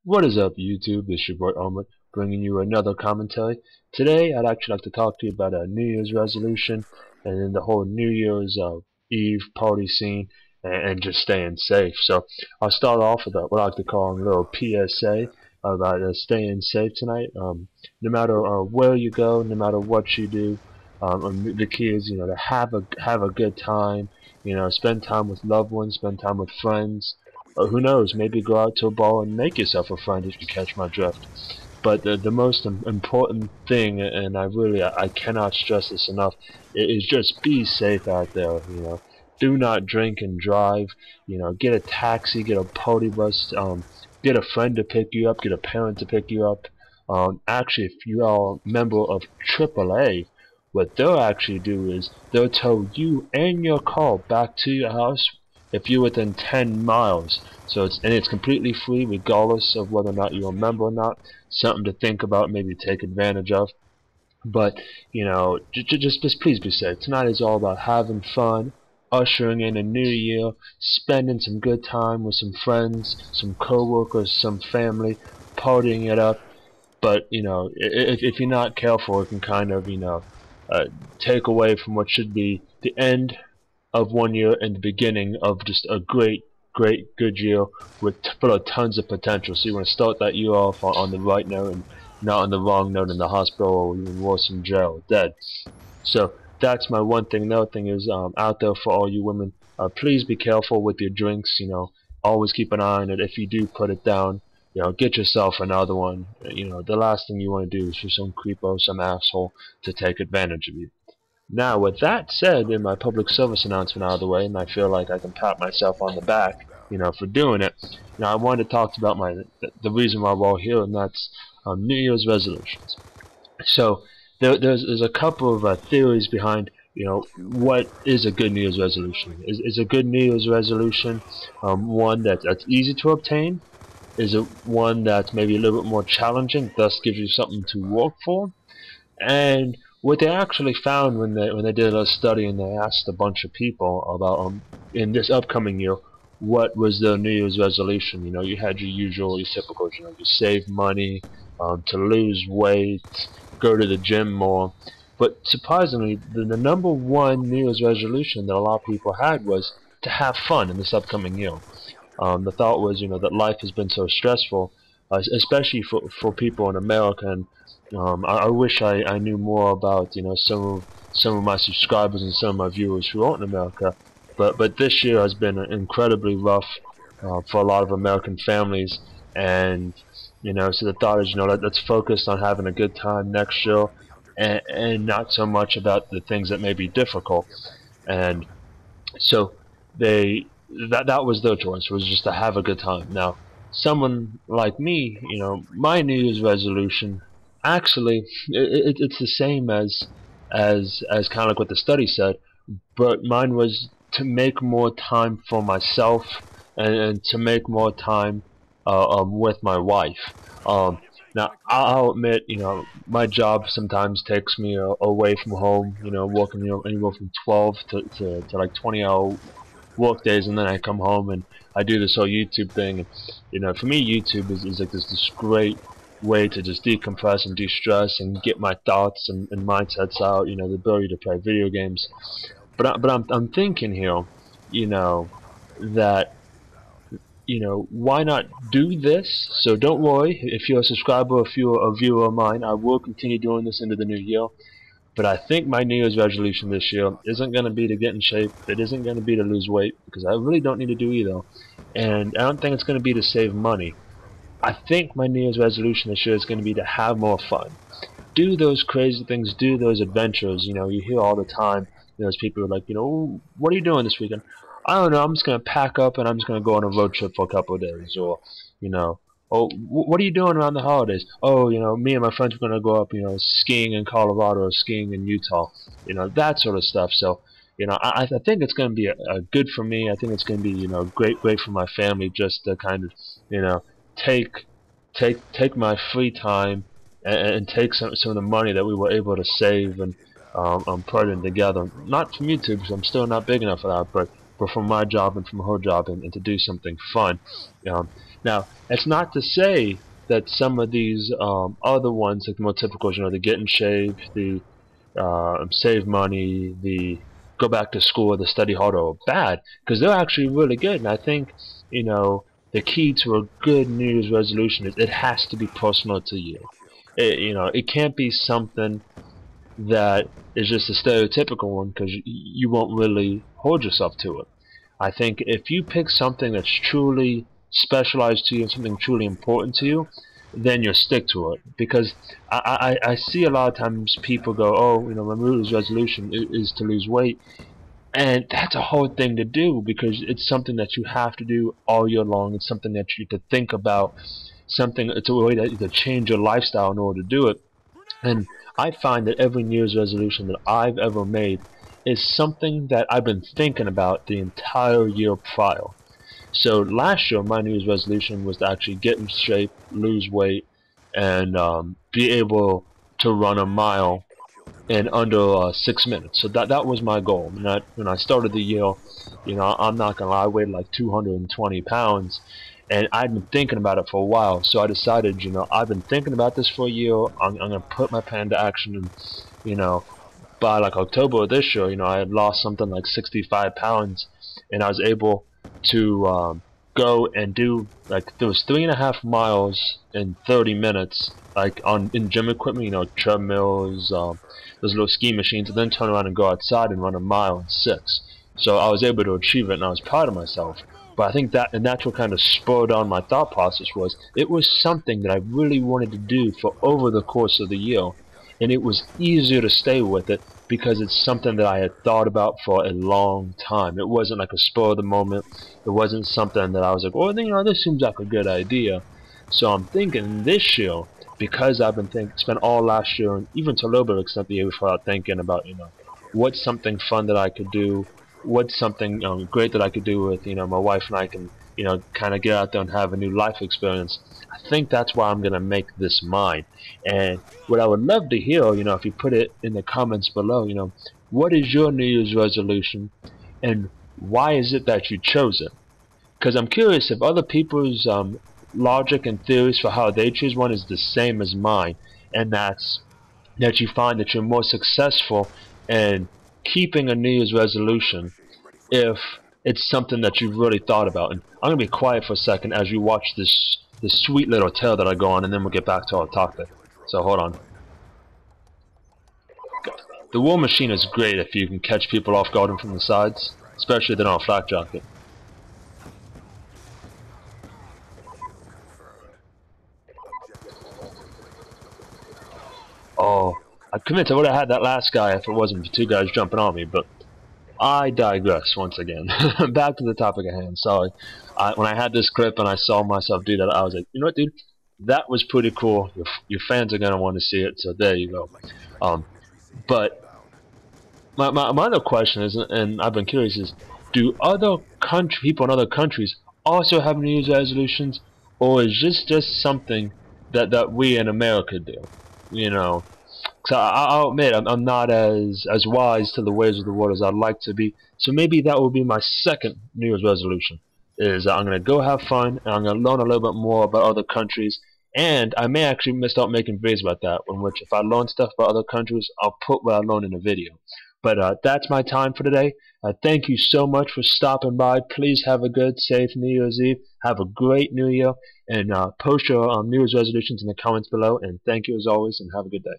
What is up, YouTube? This is your boy Armaret, bringing you another commentary. Today, I'd actually like to talk to you about a New Year's resolution and then the whole New Year's Eve party scene and just staying safe. So, I'll start off with what I like to call a little PSA about staying safe tonight. No matter where you go, no matter what you do, the key is, to have a good time. Spend time with loved ones, spend time with friends. Who knows, maybe go out to a bar and make yourself a friend if you catch my drift. But the most important thing, and I cannot stress this enough, is just be safe out there. Do not drink and drive. Get a taxi, get a party bus, get a friend to pick you up, get a parent to pick you up. Actually, if you are a member of AAA, what they'll actually do is they'll tow you and your car back to your house if you're within 10 miles. So it's completely free regardless of whether or not you're a member or not. Something to think about, maybe take advantage of. But just please be safe. Tonight is all about having fun, ushering in a new year, spending some good time with some friends, some co-workers, some family, partying it up. But if you're not careful, it can kind of take away from what should be the end of one year and the beginning of just a great, good year with full of tons of potential. So you want to start that year off on the right note and not on the wrong note in the hospital or even worse in jail, dead. So that's my one thing. Another thing is out there for all you women, please be careful with your drinks. Always keep an eye on it. If you do put it down, get yourself another one. The last thing you want to do is for some creepo, some asshole to take advantage of you. Now, with that said, in my public service announcement out of the way, and I feel like I can pat myself on the back, for doing it. Now, I wanted to talk about the reason why we're all here, and that's New Year's resolutions. So, there's a couple of theories behind, what is a good New Year's resolution? Is a good New Year's resolution one that's easy to obtain? Is it one that's maybe a little bit more challenging, thus gives you something to work for? And what they actually found when they did a study and they asked a bunch of people about in this upcoming year what was their New Year's resolution. You had your usual, your typical, you save money, to lose weight, go to the gym more. But surprisingly, the number one New Year's resolution that a lot of people had was to have fun in this upcoming year. The thought was, that life has been so stressful, especially for people in America. And I wish I knew more about some of my subscribers and some of my viewers who aren't in America. But this year has been incredibly rough for a lot of American families, and so the thought is let's focus on having a good time next year, and not so much about the things that may be difficult. And so that was their choice, was just to have a good time. Now, someone like me, my New Year's resolution, actually, it's the same as kind of like what the study said, but mine was to make more time for myself and to make more time with my wife. Now, I'll admit, my job sometimes takes me away from home, working anywhere from 12 to like 20-hour work days, and then I come home and I do this whole YouTube thing. And for me, YouTube is like this great way to just decompress and de-stress and get my thoughts and mindsets out. The ability to play video games. But I'm thinking here, that why not do this? So don't worry, if you're a subscriber, if you're a viewer of mine, I will continue doing this into the new year. But I think my New Year's resolution this year isn't going to be to get in shape. It isn't going to be to lose weight, because I really don't need to do either. And I don't think it's going to be to save money. I think my New Year's resolution this year is going to be to have more fun. Do those crazy things, do those adventures. You hear all the time, there's people who are like, what are you doing this weekend? I don't know, I'm just going to pack up and I'm just going to go on a road trip for a couple of days. Or, oh, what are you doing around the holidays? Oh, me and my friends are going to go up, skiing in Colorado or skiing in Utah. That sort of stuff. So, I think it's going to be good for me. I think it's going to be, great for my family, just to kind of, take my free time and take some of the money that we were able to save and put it together. Not from YouTube, because I'm still not big enough for that, but from my job and from her job, and to do something fun. Now, it's not to say that some of these other ones, like the more typical, you know, the get in shape, the save money, the go back to school, the study harder, are bad, because they're actually really good. And I think, you know, the key to a good New Year's resolution is it has to be personal to you. You know, it can't be something that is just a stereotypical one, because you won't really hold yourself to it. I think if you pick something that's truly specialized to you and something truly important to you, then you'll stick to it. Because I see a lot of times people go, oh, you know, my New Year's resolution is to lose weight. And that's a hard thing to do, because it's something that you have to do all year long. It's something that you have to think about. It's a way to change your lifestyle in order to do it. And I find that every New Year's resolution that I've ever made is something that I've been thinking about the entire year prior. So last year, my New Year's resolution was to actually get in shape, lose weight, and be able to run a mile in under 6 minutes. So that was my goal. And when I started the year, you know, I'm not gonna lie, I weighed like 220 pounds, and I'd been thinking about it for a while. So I decided, you know, I've been thinking about this for a year. I'm gonna put my plan into action, and you know, by like October of this year, you know, I had lost something like 65 pounds, and I was able to go and do, like, there was 3.5 miles in 30 minutes, like in gym equipment, you know, treadmills, those little ski machines, and then turn around and go outside and run a mile in 6. So I was able to achieve it, and I was proud of myself. But I think that's what kind of spurred on my thought process. Was it was something that I really wanted to do for over the course of the year, and it was easier to stay with it because it's something that I had thought about for a long time. It wasn't like a spur of the moment. It wasn't something that I was like, oh, you know, this seems like a good idea. So I'm thinking this year, because I've been spent all last year and even to a little bit of extent the year before, thinking about, you know, what's something fun that I could do, what's something great that I could do with, you know, my wife and I can, you know, kind of get out there and have a new life experience. I think that's why I'm gonna make this mine. And what I would love to hear, you know, if you put it in the comments below, you know, what is your New Year's resolution, and why is it that you chose it? Because I'm curious if other people's logic and theories for how they choose one is the same as mine, and that's that you find that you're more successful in keeping a New Year's resolution if it's something that you've really thought about. And I'm gonna be quiet for a second as you watch this sweet little tale that I go on, and then we'll get back to our topic. So hold on. The war machine is great if you can catch people off guard from the sides, especially if they're on a flak jacket. Oh, I'm convinced I would have had that last guy if it wasn't for two guys jumping on me, but I digress once again. Back to the topic at hand. Sorry. When I had this clip and I saw myself do that, I was like, you know what, dude? That was pretty cool. Your fans are going to want to see it, so there you go. But my other question is, and I've been curious, is do other people in other countries also have New Year's resolutions, or is this just something that we in America do? You know, so I'll admit I'm not as wise to the ways of the world as I'd like to be. So maybe that will be my second New Year's resolution. Is I'm gonna go have fun, and I'm gonna learn a little bit more about other countries. And I may actually start making videos about that, in which if I learn stuff about other countries, I'll put what I learned in a video. But that's my time for today. Thank you so much for stopping by. Please have a good, safe New Year's Eve. Have a great New Year, and post your New Year's resolutions in the comments below. And thank you as always, and have a good day.